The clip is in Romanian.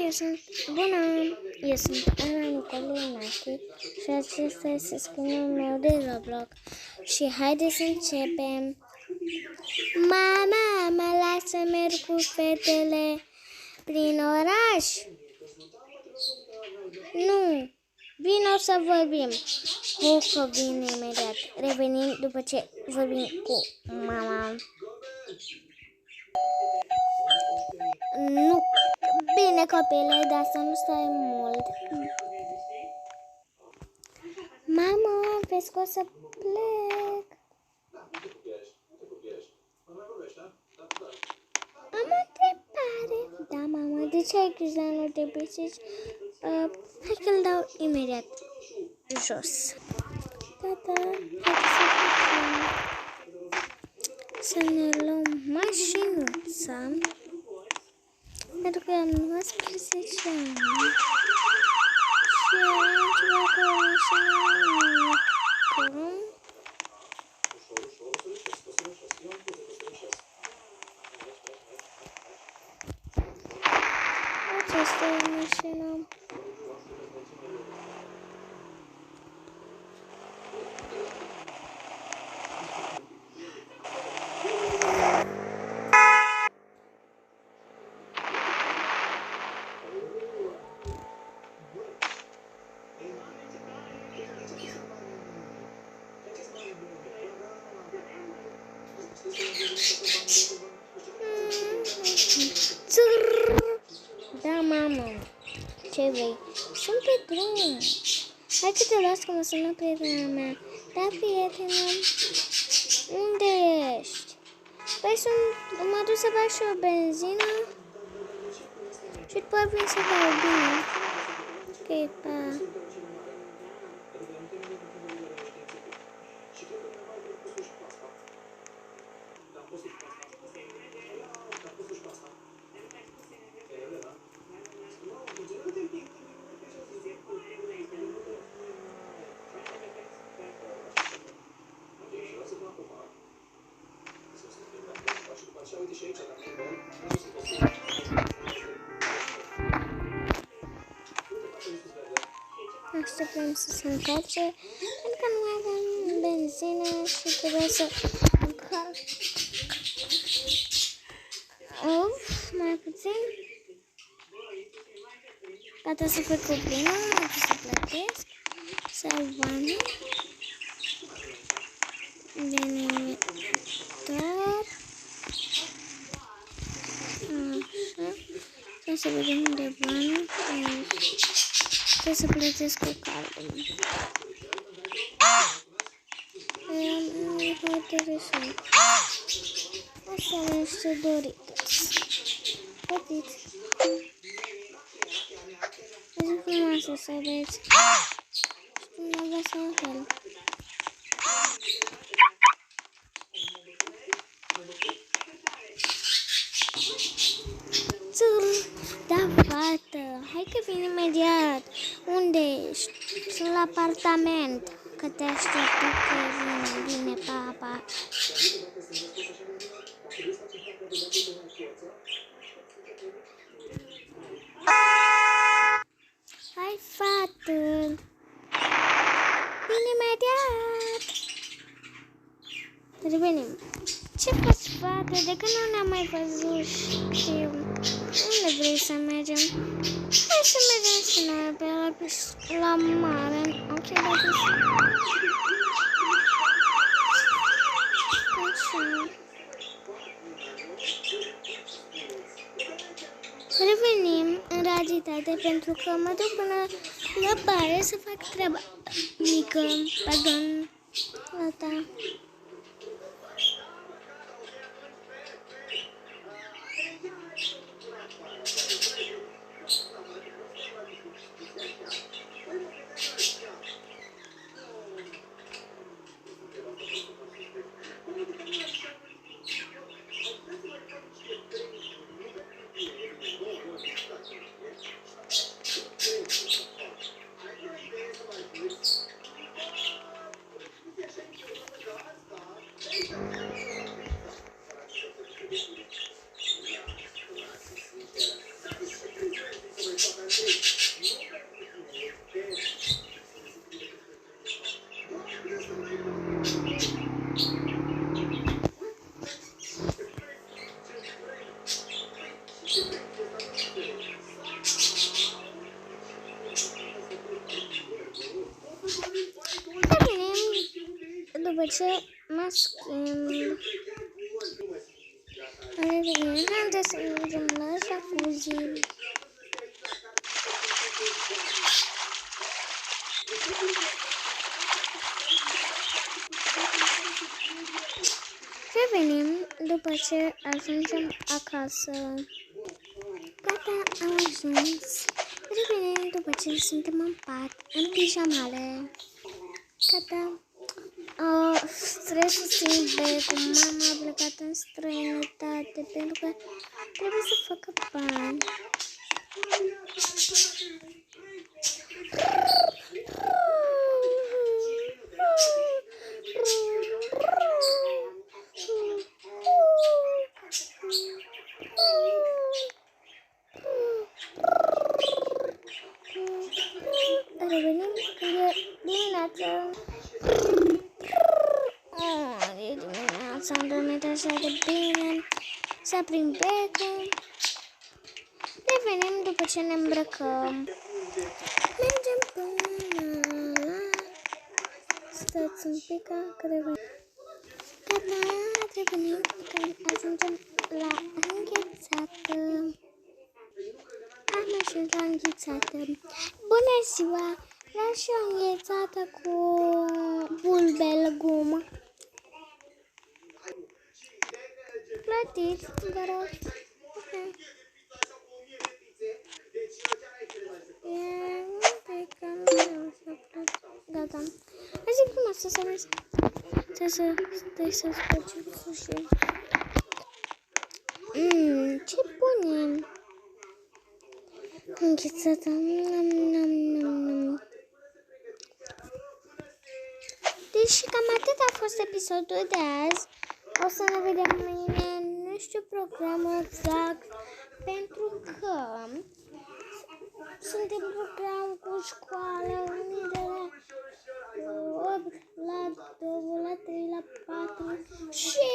eu sunt Ana Nicolinache și acesta este screen-ul meu de Roblox. Și haideți să începem. Mama, mă lasă să merg cu fetele prin oraș? Nu, vino să vorbim. Că vin imediat. Revenim după ce vorbim cu mama. Nu, bine copile, dar să nu stai mult. Mama, vezi că o să plec. Am o întrebare. Da, mama, de ce ai grijă la noi de bicici? Hai că-l dau imediat jos. Tata, hai să ne luăm mașinuța. Pentru că am 19 ani. Și am ceva cu o mașină. Aceasta e mașina. Da, mamă. Ce vrei? Sunt pe drum. Hai că te las că mă sună prietena mea. Da, prietena. Unde ești? Păi mă duc să bag și o benzină. Și după vin să dau bine. Ok, pa. Așteptăm să se încarce, pentru că nu mai avem benzină și trebuie să încarc. Mai puțin. Gata să fac cu plină, să plătesc. Salvame. Venitor. Așa. Trebuie să vedem unde bani. Trebuie să plătesc cu cardul. E interesant. Asta avem niște Doritos. Pătiți. E frumoasă să aveți. Și nu aveți un fel. Da, fată, hai că vin imediat. Unde ești? Sunt la apartament. Că te așteaptă că vin. Bine, papa. Hai, fată. Vin imediat. Revenim. Ce faci, fată? De când nu ne-am mai văzut și unde vrei să mergem? Hai să mergem și noi pe la mare. Ok, dacă așa. Revenim în realitate pentru că mă duc până la bare să fac treaba mică. Pardon. Gata. ce mă schimb. Haideți să mergem la jacuzzi. Revenim după ce ajungem acasă. Gata, am ajuns. Revenim după ce suntem în pat, în pijamale. Gata. Trebuie să simt becul. Mama a plecat în străinătate pentru că trebuie să facă bani. Revenim când e dimineață. E dimineața, am dormit așa de bine. S-a prins becul. Revenim după ce ne îmbrăcăm. Mergem până la... Stați un pic, că revenim. Gata, revenim când ajungem la înghețată. Am ajuns la înghețată. Bună ziua! Vreau și o înghețată cu bulbe, gumă. Plătiți, vă rog. Ok. Gata. Hai zi frumos să vezi. Stai să spărgem sushi. Ce bun e. Înghețată. Deci cam atât a fost episodul de azi. O să ne vedem mâine. Nu știu programul exact. Pentru că sunt în program cu școală. Unii de la 8, la 2, la 3, la 4. Și